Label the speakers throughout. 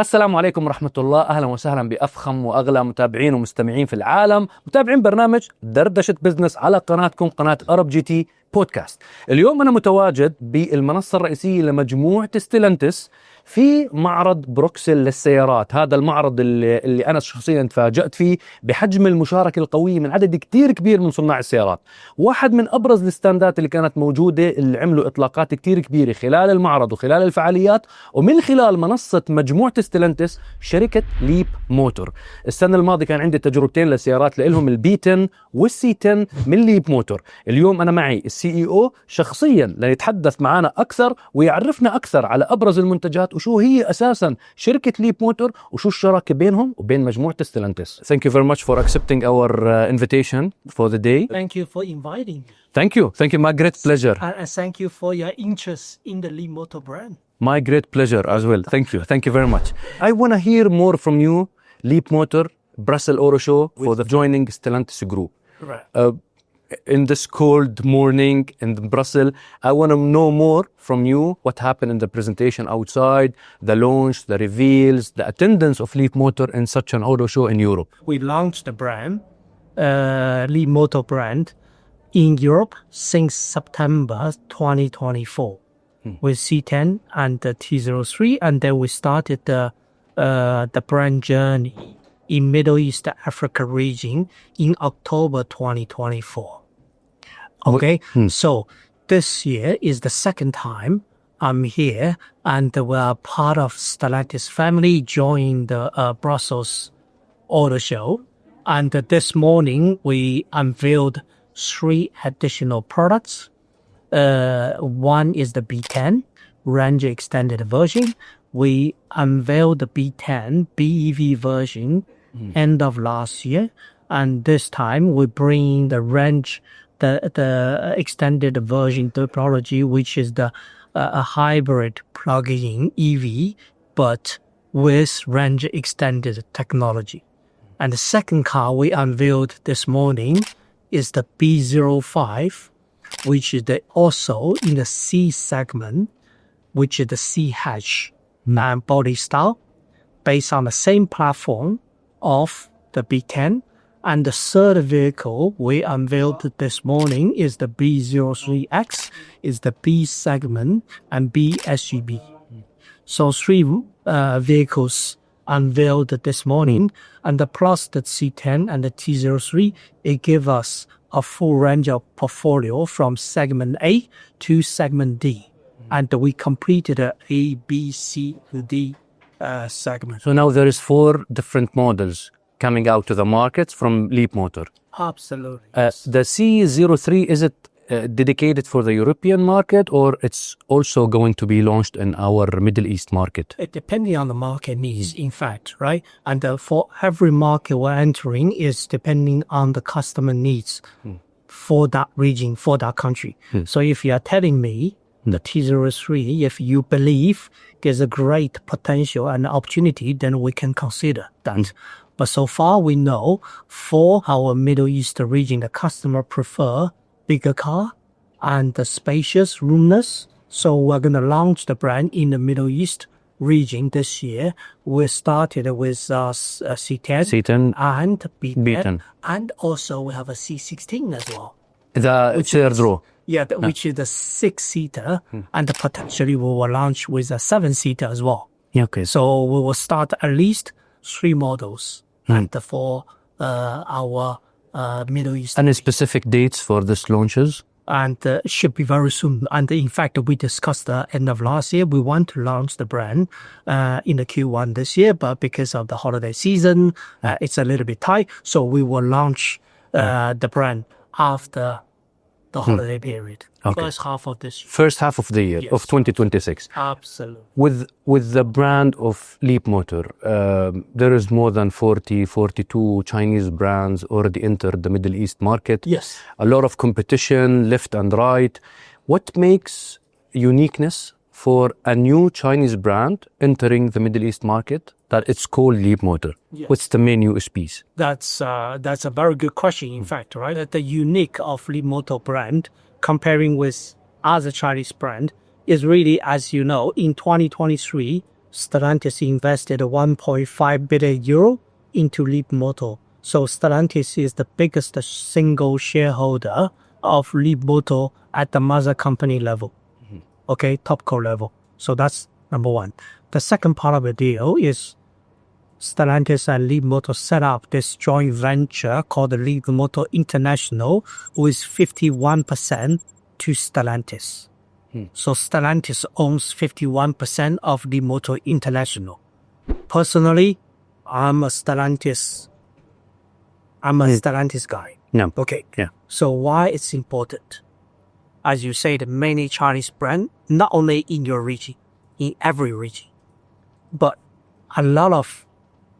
Speaker 1: السلام عليكم ورحمة الله. أهلا وسهلا بأفخم وأغلى متابعين ومستمعين في العالم، متابعين برنامج دردشة بزنس على قناتكم، قناة أوروب جي تي بودكاست. اليوم أنا متواجد بالمنصة الرئيسية لمجموعة ستيلانتس في معرض بروكسل للسيارات. هذا المعرض اللي أنا شخصيا تفاجأت فيه بحجم المشاركة القوية من عدد كتير كبير من صناع السيارات. واحد من أبرز الستاندات اللي كانت موجودة اللي عملوا إطلاقات كتير كبيرة خلال المعرض وخلال الفعاليات ومن خلال منصة مجموعة ستيلانتس شركة ليب موتور. السنة الماضية كان عندي تجربتين لسيارات لهم B10 والC10 من ليب موتور. اليوم أنا معي CEO شخصيا ليتحدث معنا أكثر ويعرفنا أكثر على أبرز المنتجات وشو هي أساسا شركة ليب موتور وشو الشراكة بينهم وبين مجموعة ستيلانتس. Thank you very much for accepting our invitation for the day.
Speaker 2: Thank you for inviting.
Speaker 1: Thank you. My great pleasure.
Speaker 2: And thank you for your interest in the Leapmotor brand.
Speaker 1: My great pleasure as well. Thank you very much. I want to hear more from you, Leapmotor, Brussels Auto Show, for the joining Stellantis group.
Speaker 2: Right.
Speaker 1: In this cold morning in Brussels, I want to know more from you what happened in the presentation outside, the launch, the reveals, the attendance of Leapmotor in such an auto show in Europe.
Speaker 2: We launched the brand, Leapmotor brand, in Europe since September 2024 with C10 and the T03, and then we started the brand journey in Middle East Africa region in October 2024. Okay, so this year is the second time I'm here, and we're part of Stellantis family, joining the Brussels Auto Show. And this morning we unveiled 3 additional products. One is the B10 range extended version. We unveiled the B10 BEV version end of last year, and this time we bring the range, the extended version technology, which is the a hybrid plug-in EV, but with range extended technology. And the second car we unveiled this morning is the B05, which is also in the C segment, which is the C hatch and body style, based on the same platform of the B10. And the third vehicle we unveiled this morning is the B03X, is the B segment and B SUV. So 3 vehicles unveiled this morning, and plus the C10 and the T03, it gives us a full range of portfolio from segment A to segment D. And we completed A, B, C, D segment.
Speaker 1: So now there is 4 different models coming out to the market from Leapmotor.
Speaker 2: Absolutely.
Speaker 1: The C03, is it dedicated for the European market, or it's also going to be launched in our Middle East market?
Speaker 2: It depending on the market needs, in fact, right? And for every market we're entering is depending on the customer needs for that region, for that country. So if you are telling me the T03, if you believe there's a great potential and opportunity, then we can consider that. But so far we know for our Middle East region, the customer prefer bigger car and the spacious, roominess. So we're going to launch the brand in the Middle East region this year. We started with C10 and B10. And also we have a C16 as well.
Speaker 1: The third row.
Speaker 2: Yeah, which is the 6-seater, and potentially we will launch with a 7-seater as well.
Speaker 1: Yeah, okay.
Speaker 2: So we will start at least 3 models and for our Middle East.
Speaker 1: Any specific dates for this launches?
Speaker 2: And should be very soon. And in fact, we discussed the end of last year. We want to launch the brand in the Q1 this year, but because of the holiday season, it's a little bit tight. So we will launch the brand after the holiday period.
Speaker 1: Okay.
Speaker 2: First half of this year.
Speaker 1: First half of the year,
Speaker 2: Yes.
Speaker 1: of 2026.
Speaker 2: Absolutely.
Speaker 1: With the brand of Leapmotor, there is more than 42 Chinese brands already entered the Middle East market.
Speaker 2: Yes.
Speaker 1: A lot of competition, left and right. What makes uniqueness for a new Chinese brand entering the Middle East market that it's called Leapmotor?
Speaker 2: Yes.
Speaker 1: What's the main USPs?
Speaker 2: That's a very good question, in fact, right? The unique of Leapmotor brand comparing with other Chinese brand is really, as you know, in 2023, Stellantis invested 1.5 billion euro into Leapmotor. So Stellantis is the biggest single shareholder of Leapmotor at the mother company level. Okay, top co level. So that's number one. The second part of the deal is Stellantis and Leapmotor set up this joint venture called the Leapmotor International with 51% to Stellantis. So Stellantis owns 51% of Leapmotor International. Personally, I'm a Stellantis guy.
Speaker 1: نعم.
Speaker 2: Okay.
Speaker 1: Yeah.
Speaker 2: So why it's important? As you say, the many Chinese brands, not only in your region, in every region, but a lot of,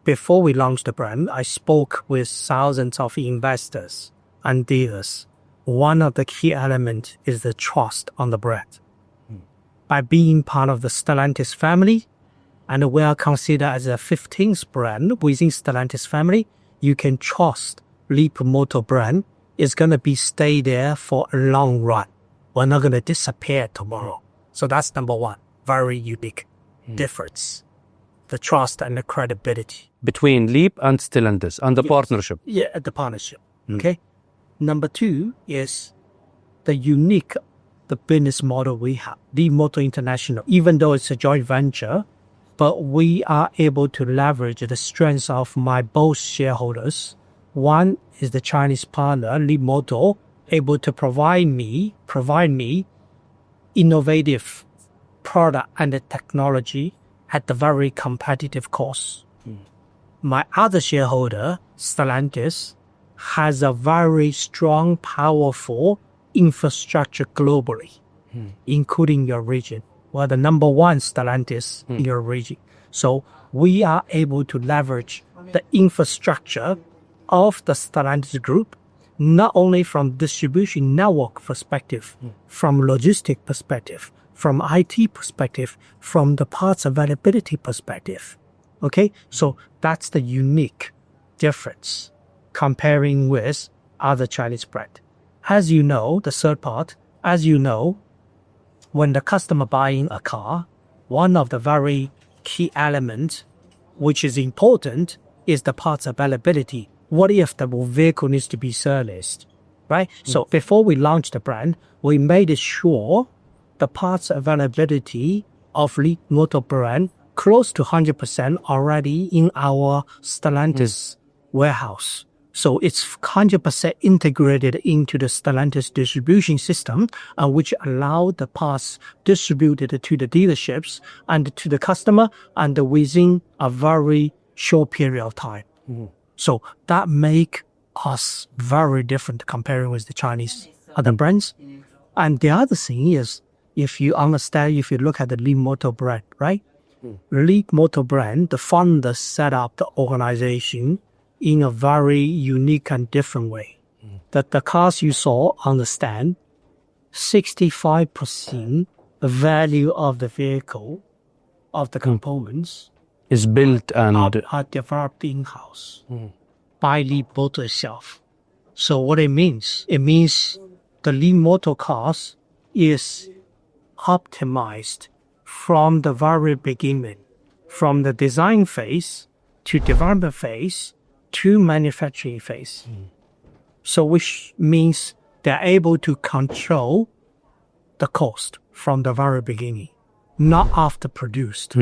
Speaker 2: before we launched the brand, I spoke with thousands of investors and dealers. One of the key elements is the trust on the brand. By being part of the Stellantis family, and we are considered as a 15th brand within Stellantis family, you can trust Leapmotor brand is going to be stay there for a long run. We're not going to disappear tomorrow. So that's number one. Very unique difference. The trust and the credibility.
Speaker 1: Between Leap and Stellantis and the partnership.
Speaker 2: Yeah, the partnership. Okay. Number two is the business model we have. Leapmotor International, even though it's a joint venture, but we are able to leverage the strengths of my both shareholders. One is the Chinese partner, Leapmotor, able to provide me innovative product and the technology at the very competitive cost. My other shareholder, Stellantis, has a very strong, powerful infrastructure globally, including your region. We're the number one Stellantis in your region. So we are able to leverage the infrastructure of the Stellantis group, not only from distribution network perspective, from logistic perspective, from IT perspective, from the parts availability perspective. Okay, so that's the unique difference comparing with other Chinese brand. As you know, the third part, when the customer buying a car, one of the very key elements which is important is the parts availability. What if the vehicle needs to be serviced, right? So before we launched the brand, we made sure the parts availability of Leapmotor brand close to 100% already in our Stellantis warehouse. So it's 100% integrated into the Stellantis distribution system, which allow the parts distributed to the dealerships and to the customer and within a very short period of time. So that make us very different comparing with the Chinese other brands. And the other thing is, if you look at the Leapmotor brand, right? Leapmotor brand, the founder set up the organization in a very unique and different way. That the cars you saw on the stand, 65% the value of the vehicle, of the components,
Speaker 1: is built and
Speaker 2: are developed in-house by Leapmotor itself. So what it means the Leapmotor cars is optimized from the very beginning, from the design phase to development phase to manufacturing phase. So which means they're able to control the cost from the very beginning, not after produced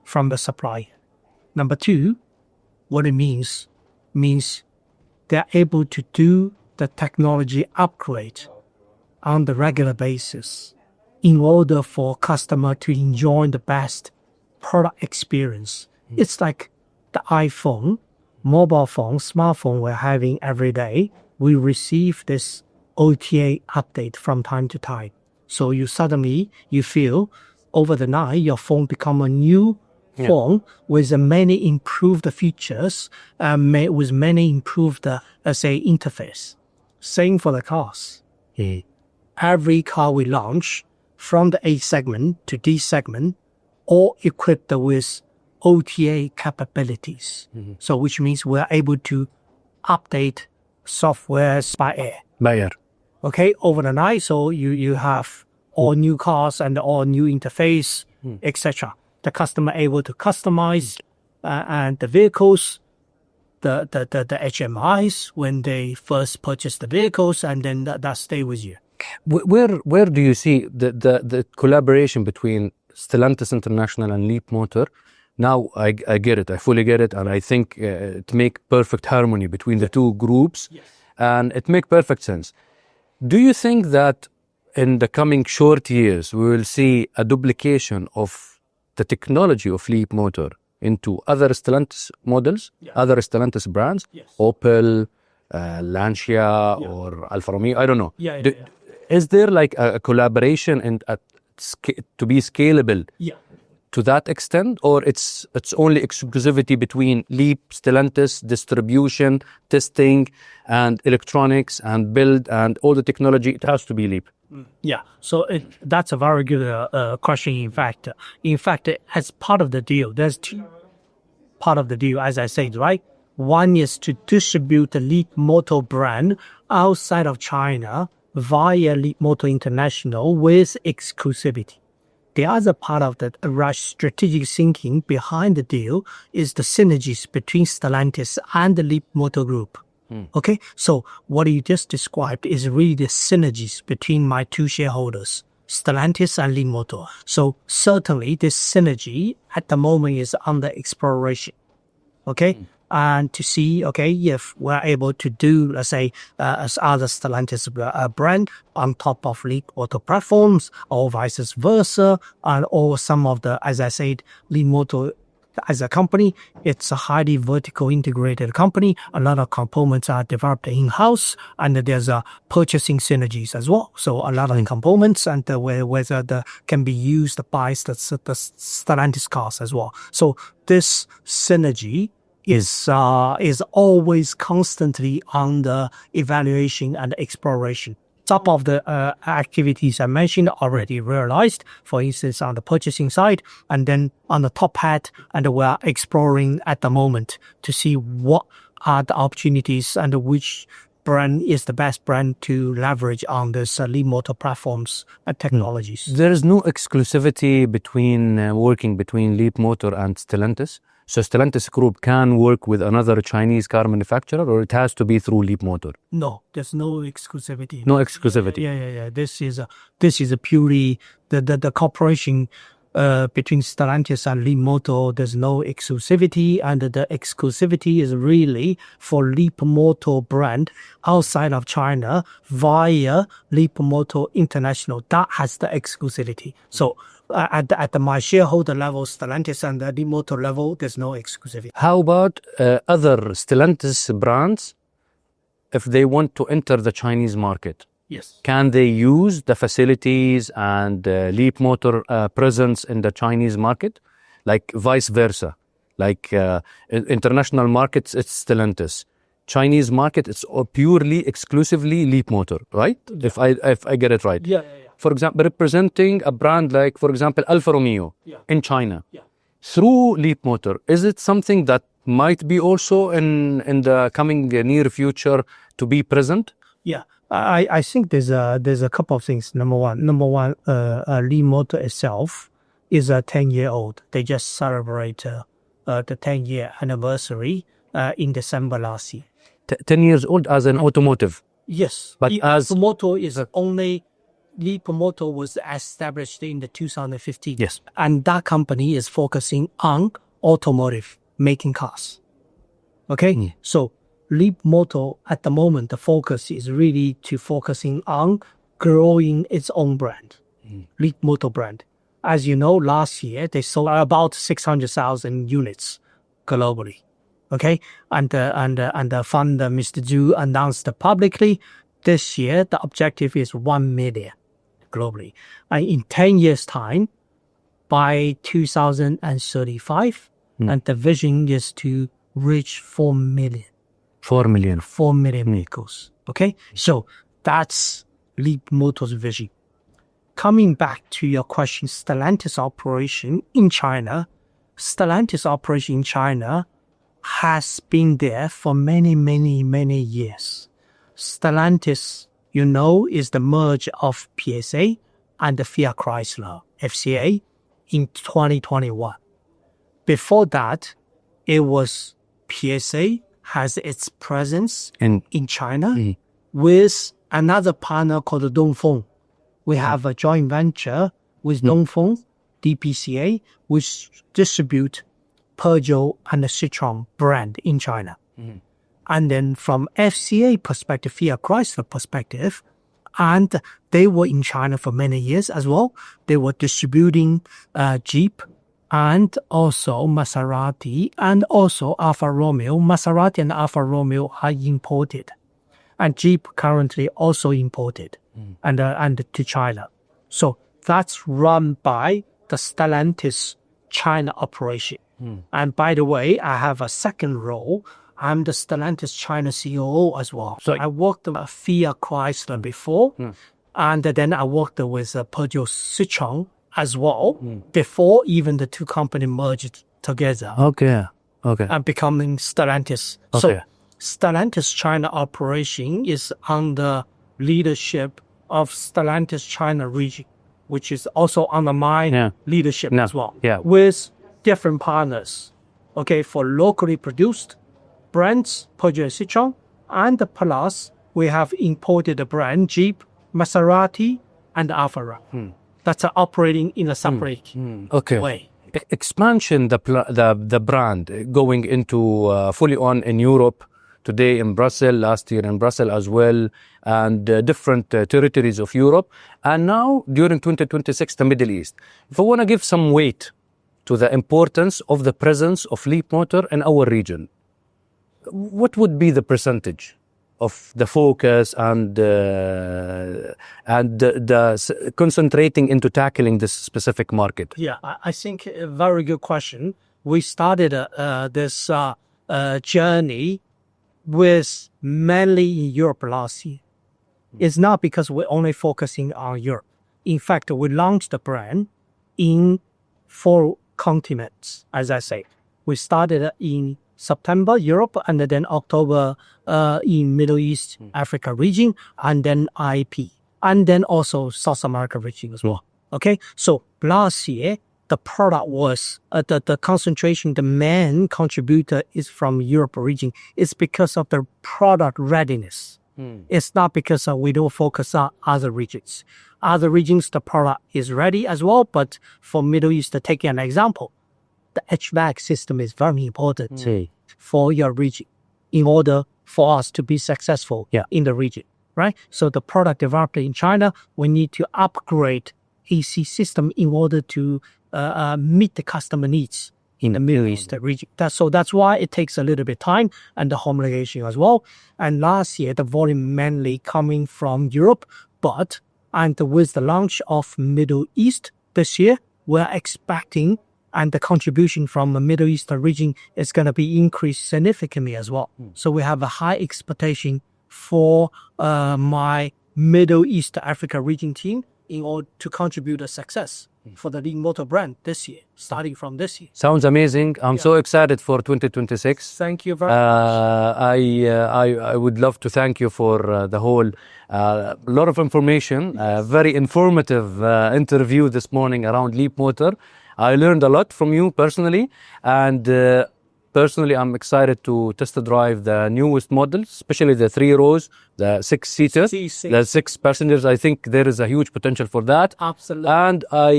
Speaker 2: from the supplier. Number two, what it means they're able to do the technology upgrade on the regular basis in order for customer to enjoy the best product experience. It's like the iPhone, mobile phone, smartphone we're having every day. We receive this OTA update from time to time. So you feel over the night, your phone become a new phone with many improved features, with many improved, interface. Same for the cars. Every car we launch, from the A segment to D segment, all equipped with OTA capabilities. So which means we're able to update software by air. Okay, over the night, so you have all new cars and all new interface, etc. the customer able to customize and the vehicles, the HMIs when they first purchase the vehicles, and then that stay with you.
Speaker 1: Where do you see the collaboration between Stellantis International and Leapmotor? Now I get it, I fully get it, and I think it make perfect harmony between the two groups, and it make perfect sense. Do you think that in the coming short years we will see a duplication of the technology of Leapmotor into other Stellantis models, other Stellantis brands, Opel, Lancia, or Alfa Romeo? I don't know. Is there like a collaboration and to be scalable to that extent, or it's only exclusivity between Leap, Stellantis, distribution, testing, and electronics and build and all the technology? It has to be Leap.
Speaker 2: Yeah, so that's a very good question. In fact, as part of the deal, there's two part of the deal, as I said, right? One is to distribute the Leapmotor brand outside of China via Leapmotor International with exclusivity. The other part of the strategic thinking behind the deal is the synergies between Stellantis and the Leapmotor Group. Okay, so what you just described is really the synergies between my two shareholders, Stellantis and Leapmotor. So certainly this synergy at the moment is under exploration. Okay, and to see, okay, if we're able to do, let's say, as other Stellantis brand on top of Leapmotor platforms, or vice versa, and or some of the, as I said, Leapmotor as a company, it's a highly vertical integrated company. A lot of components are developed in-house, and there's purchasing synergies as well. So a lot of components and whether can be used by the Stellantis cars as well. So this synergy is always constantly under evaluation and exploration. Some of the activities I mentioned already realized, for instance, on the purchasing side, and then on the top hat, and we're exploring at the moment to see what are the opportunities and which brand is the best brand to leverage on this Leapmotor platforms and technologies.
Speaker 1: There is no exclusivity between working between Leapmotor and Stellantis. So Stellantis Group can work with another Chinese car manufacturer, or it has to be through Leapmotor?
Speaker 2: No, there's no exclusivity.
Speaker 1: No exclusivity.
Speaker 2: Yeah. This is a purely the cooperation between Stellantis and Leapmotor. There's no exclusivity, and the exclusivity is really for Leapmotor brand outside of China via Leapmotor International. That has the exclusivity. So at my shareholder level, Stellantis and the Leapmotor level, there's no exclusivity.
Speaker 1: How about other Stellantis brands if they want to enter the Chinese market?
Speaker 2: Yes.
Speaker 1: Can they use the facilities and Leapmotor presence in the Chinese market? Like vice versa. Like international markets, it's Stellantis. Chinese market, it's purely, exclusively Leapmotor, right? Yeah. If I get it right.
Speaker 2: Yeah.
Speaker 1: For example, representing a brand like, for example, Alfa Romeo in China through Leapmotor. Is it something that might be also in the coming near future to be present?
Speaker 2: Yeah. I think there's a couple of things. Number one, Leapmotor itself is a 10-year-old. They just celebrate the 10-year anniversary in December last year.
Speaker 1: 10 years old as an automotive?
Speaker 2: Yes.
Speaker 1: But as
Speaker 2: Leapmotor is only Leapmotor was established in the 2015.
Speaker 1: Yes.
Speaker 2: And that company is focusing on automotive, making cars. Okay? So Leapmotor at the moment, the focus is really to focusing on growing its own brand, Leapmotor brand. As you know, last year they sold about 600,000 units globally. Okay, and the founder, Mr. Zhu, announced publicly this year the objective is 1 million globally, and in 10 years' time, by 2035, and the vision is to reach 4 million.
Speaker 1: 4 million.
Speaker 2: 4 million vehicles. Okay, so that's Leapmotor's vision. Coming back to your question, Stellantis operation in China. Stellantis operation in China has been there for many, many, many years. Stellantis, you know, is the merge of PSA and the Fiat Chrysler, FCA, in 2021. Before that, it was PSA has its presence in China with another partner called Dongfeng. We have a joint venture with Dongfeng, DPCA, which distribute Peugeot and the Citroën brand in China. And then from FCA perspective, Fiat Chrysler perspective, and they were in China for many years as well. They were distributing Jeep and also Maserati and also Alfa Romeo. Maserati and Alfa Romeo are imported. And Jeep currently also imported and to China. So that's run by the Stellantis China operation. And by the way, I have a second role. I'm the Stellantis China COO as well. So I worked with Fiat Chrysler before, and then I worked with Peugeot Citroën as well before even the two companies merged together.
Speaker 1: Okay.
Speaker 2: And becoming Stellantis. So Stellantis China operation is under leadership of Stellantis China region, which is also under my leadership as well. With different partners. For locally produced brands, Peugeot Citroën, and plus we have imported the brand Jeep, Maserati, and Alfa Romeo. That's operating in a separate way.
Speaker 1: Expansion, the brand going into fully on in Europe today, in Brussels, last year in Brussels as well, and different territories of Europe, and now during 2026 the Middle East. If I want to give some weight to the importance of the presence of Leapmotor in our region, what would be the percentage of the focus and the concentrating into tackling this specific market?
Speaker 2: Yeah, I think a very good question. We started this journey with mainly in Europe last year. It's not because we're only focusing on Europe. In fact, we launched the brand in 4 continents, as I say. We started in September, Europe, and then October in Middle East, Africa region, and then IP, and then also South America region as well. So last year, the product was, the concentration, the main contributor is from Europe region. It's because of the product readiness. It's not because we don't focus on other regions. Other regions, the product is ready as well, but for Middle East, taking an example, the HVAC system is very important for your region in order for us to be successful in the region, right? So the product developed in China, we need to upgrade AC system in order to meet the customer needs in the Middle East region. That's why it takes a little bit time and the homologation as well. And last year, the volume mainly coming from Europe, and with the launch of Middle East this year, we're expecting and the contribution from the Middle East region is going to be increased significantly as well. So we have a high expectation for my Middle East Africa region team in order to contribute a success for the Leapmotor brand this year, starting from this year.
Speaker 1: Sounds amazing. I'm so excited for 2026.
Speaker 2: Thank you very much.
Speaker 1: I would love to thank you for the whole lot of information, very informative interview this morning around Leapmotor. I learned a lot from you personally, and personally I'm excited to test drive the newest models, especially the 3 rows, the 6-seater, the 6 passengers. I think there is a huge potential for that.
Speaker 2: Absolutely.
Speaker 1: And I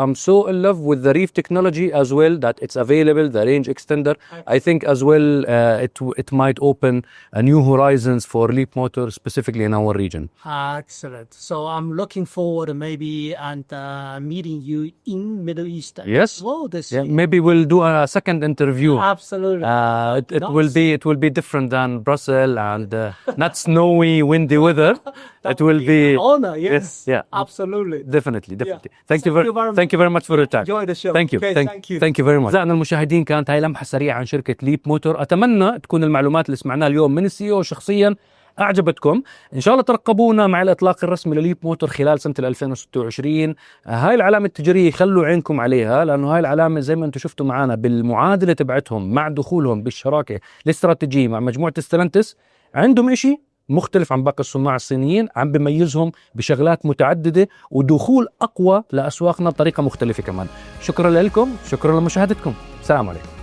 Speaker 1: am so in love with the reef technology as well, that it's available, the range extender. I think as well it might open new horizons for Leapmotor, specifically in our region.
Speaker 2: Excellent. So I'm looking forward maybe and meeting you in Middle East.
Speaker 1: Yes.
Speaker 2: As well this year.
Speaker 1: Maybe we'll do a second interview.
Speaker 2: Absolutely.
Speaker 1: It will be different than Brussels and not snowy, windy weather. It will be
Speaker 2: an honor. Yes.
Speaker 1: Yeah.
Speaker 2: Absolutely.
Speaker 1: Definitely.
Speaker 2: Yeah.
Speaker 1: Thank you very much for your time.
Speaker 2: Enjoy the show.
Speaker 1: Thank you.
Speaker 2: Okay, thank you.
Speaker 1: Thank you very much. أعزائنا المشاهدين، كانت هاي لمحة سريعة عن شركة ليب موتور. أتمنى تكون المعلومات اللي سمعناها اليوم من السي او شخصيا أعجبتكم. إن شاء الله ترقبونا مع الإطلاق الرسمي لليب موتور خلال سنة 2026. هاي العلامة التجارية خلوا عينكم عليها، لأنه هاي العلامة زي ما أنتم شفتوا معنا بالمعادلة تبعتهم مع دخولهم بالشراكة الاستراتيجية مع مجموعة ستلانتس، عندهم إشي مختلف عن باقي الصناع الصينيين، عم بيميزهم بشغلات متعددة ودخول أقوى لأسواقنا بطريقة مختلفة كمان. شكرا لكم، شكرا لمشاهدتكم، السلام عليكم.